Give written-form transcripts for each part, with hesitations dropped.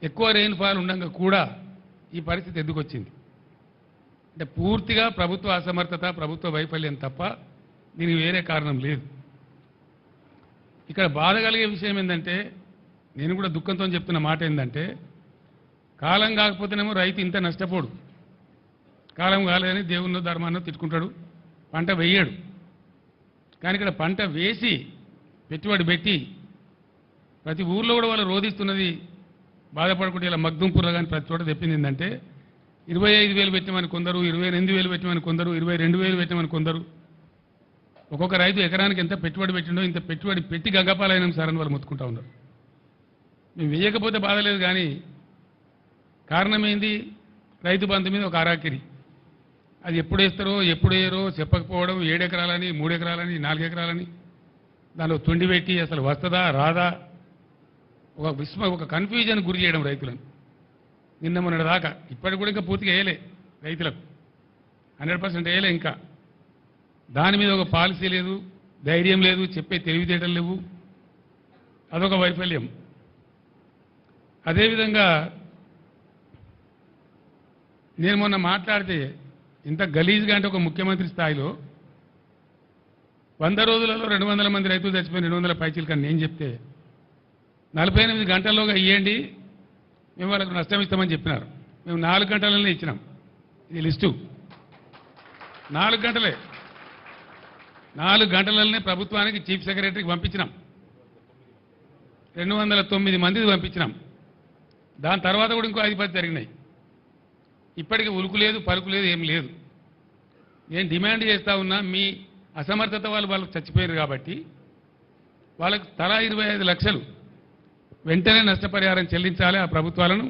ఎక్కువ రెయిన్ఫాల్ ఉండగా కూడా ఈ పరిస్థితి ఎందుకు వచ్చింది అంటే పూర్తిగా ప్రభుత్వ అసమర్థత ప్రభుత్వ వైఫల్యం తప్ప దీనికి వేరే కారణం లేదు. ఇక్కడ బాధ కలిగే విషయం ఏంటంటే నేను కూడా దుఃఖంతో చెప్తున్న మాట ఏంటంటే కాలం కాకపోతేనేమో రైతు ఇంత నష్టపోడు, కాలం కాలేదని దేవుణ్ణో ధర్మాన్నో తిట్టుకుంటాడు, పంట వేయడు. కానీ ఇక్కడ పంట వేసి పెట్టుబడి పెట్టి ప్రతి ఊర్లో కూడా వాళ్ళు రోధిస్తున్నది బాధపడకుండా ఇలా మగ్దుంపూర్లో కానీ ప్రతి చోట చెప్పింది ఏంటంటే 25,000 పెట్టమని కొందరు, 28,000 పెట్టమని కొందరు, 22,000 పెట్టమని కొందరు. ఒక్కొక్క రైతు ఎకరానికి ఎంత పెట్టుబడి పెట్టిండో ఇంత పెట్టుబడి పెట్టి గంగపాలైన సార్ అని వాళ్ళు మొత్తుకుంటా ఉన్నారు. మేము వేయకపోతే బాధ లేదు, కానీ కారణం ఏంది? రైతు బంధు మీద ఒక అరాకిరి. అది ఎప్పుడు వేస్తారో ఎప్పుడు వేయరో చెప్పకపోవడం, 7 ఎకరాలని 3 ఎకరాలని 4 ఎకరాలని దానిలో తుండి పెట్టి అసలు వస్తుందా రాదా ఒక కన్ఫ్యూజన్ గురి చేయడం రైతులను. నిన్న మొన్నటి దాకా ఇప్పటికి కూడా ఇంకా పూర్తిగా వేయలే రైతులకు, 100% వేయలే. ఇంకా దాని మీద ఒక పాలసీ లేదు, ధైర్యం లేదు, చెప్పే తెలివితేటలు లేవు. అదొక వైఫల్యం. అదేవిధంగా నేను మొన్న మాట్లాడితే ఇంత గలీజ్గా అంటే ఒక ముఖ్యమంత్రి స్థాయిలో 100 రోజులలో 200 మంది రైతులు చచ్చిపోయిన 200 పైచీలు కానీ నేను చెప్తే 48 గంటల్లోగా ఇవ్వండి మేము వాళ్ళకు నష్టం ఇస్తామని చెప్పినారు. మేము 4 గంటలనే ఇచ్చినాం. ఇది లిస్టు 4 గంటలే, 4 గంటలనే ప్రభుత్వానికి చీఫ్ సెక్రటరీకి పంపించినాం. 209 మందికి పంపించినాం. దాని తర్వాత కూడా ఇంకో 10 జరిగినాయి. ఇప్పటికీ ఉలుకు లేదు, పలుకు లేదు, ఏం లేదు. నేను డిమాండ్ చేస్తా ఉన్నా, మీ అసమర్థత వాళ్ళకు చచ్చిపోయారు కాబట్టి వాళ్ళకు తలా 25 లక్షలు వెంటనే నష్టపరిహారం చెల్లించాలి. ఆ ప్రభుత్వాలను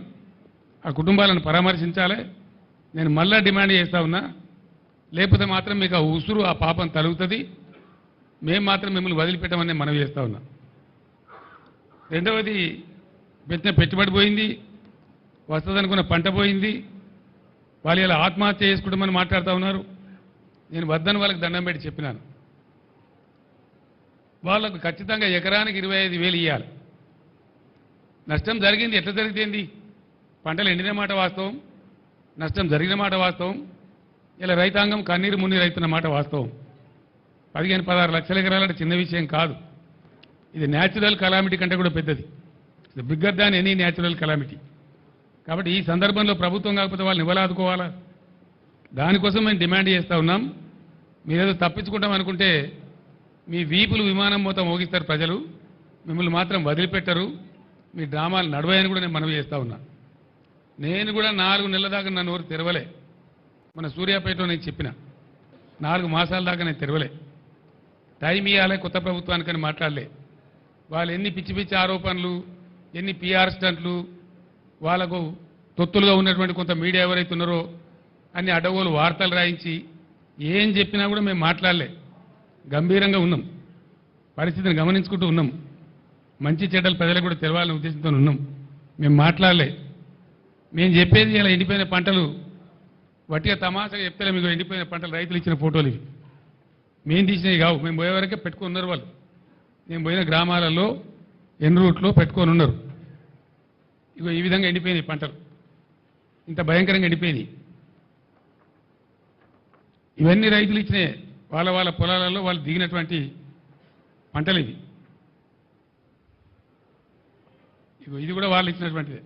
ఆ కుటుంబాలను పరామర్శించాలి. నేను మళ్ళా డిమాండ్ చేస్తా ఉన్నా. లేకపోతే మాత్రం మీకు ఆ ఉసురు ఆ పాపం తలుగుతుంది. మేము మాత్రం మిమ్మల్ని వదిలిపెట్టమని మనవి చేస్తా ఉన్నా. రెండవది, పెట్టిన పెట్టుబడి పోయింది, వస్తుందనుకున్న పంట పోయింది. వాళ్ళు ఇలా ఆత్మహత్య చేసుకుంటామని మాట్లాడుతూ ఉన్నారు. నేను వద్దని వాళ్ళకి దండం పెట్టి చెప్పినాను. వాళ్ళకు ఖచ్చితంగా ఎకరానికి 25,000 ఇవ్వాలి. నష్టం జరిగింది, ఎట్లా జరిగితేంది? పంటలు ఎండిన మాట వాస్తవం, నష్టం జరిగిన మాట వాస్తవం. ఇలా రైతాంగం కన్నీరు మున్నీరు అవుతున్న మాట వాస్తవం. 15-16 లక్షల ఎకరాలంటే చిన్న విషయం కాదు. ఇది న్యాచురల్ కలామిటీ కంటే కూడా పెద్దది. ఇది bigger than any natural calamity. కాబట్టి ఈ సందర్భంలో ప్రభుత్వం కాకపోతే వాళ్ళని ఇవ్వలాదుకోవాలా? దానికోసం మేము డిమాండ్ చేస్తూ ఉన్నాం. మీరేదో తప్పించుకుంటాం అనుకుంటే మీ వీపులు విమానం మొత్తం మోగిస్తారు ప్రజలు, మిమ్మల్ని మాత్రం వదిలిపెట్టరు. మీ డ్రామాలు నడవయని కూడా నేను మనవి చేస్తూ ఉన్నా. నేను కూడా 4 నెలల దాకా నా నోరు తెరవలే. మన సూర్యాపేటలో నేను చెప్పిన 4 మాసాల దాకా నేను తెరవలే. టైం ఇవ్వాలి కొత్త ప్రభుత్వానికని మాట్లాడలే. వాళ్ళు ఎన్ని పిచ్చి పిచ్చి ఆరోపణలు, ఎన్ని పిఆర్ స్టంట్లు, వాళ్ళకు తొత్తులుగా ఉన్నటువంటి కొంత మీడియా ఎవరైతే ఉన్నారో అన్ని అడగోలు వార్తలు రాయించి ఏం చెప్పినా కూడా మేము మాట్లాడలే. గంభీరంగా ఉన్నాం, పరిస్థితిని గమనించుకుంటూ ఉన్నాం. మంచి చెడ్డలు ప్రజలకు కూడా తెలవాలనే ఉద్దేశంతో ఉన్నాం. మేము మాట్లాడలే. మేము చెప్పేది ఇలా ఎండిపోయిన పంటలు వట్టిగా తమాషగా చెప్తే మీకు ఎండిపోయిన పంటలు రైతులు ఇచ్చిన ఫోటోలు ఇవి మేము తీసినవి కావు. మేము పోయే వరకే పెట్టుకొని ఉన్నారు వాళ్ళు. మేము పోయిన గ్రామాలలో ఎన్ రూట్లో పెట్టుకొని ఉన్నారు. ఇగో ఈ విధంగా ఎండిపోయినాయి పంటలు, ఇంత భయంకరంగా ఎండిపోయినాయి. ఇవన్నీ రైతులు ఇచ్చినాయి. వాళ్ళ పొలాలలో వాళ్ళు దిగినటువంటి పంటలు ఇవి. ఇగో ఇది కూడా వాళ్ళు ఇచ్చినటువంటిదే.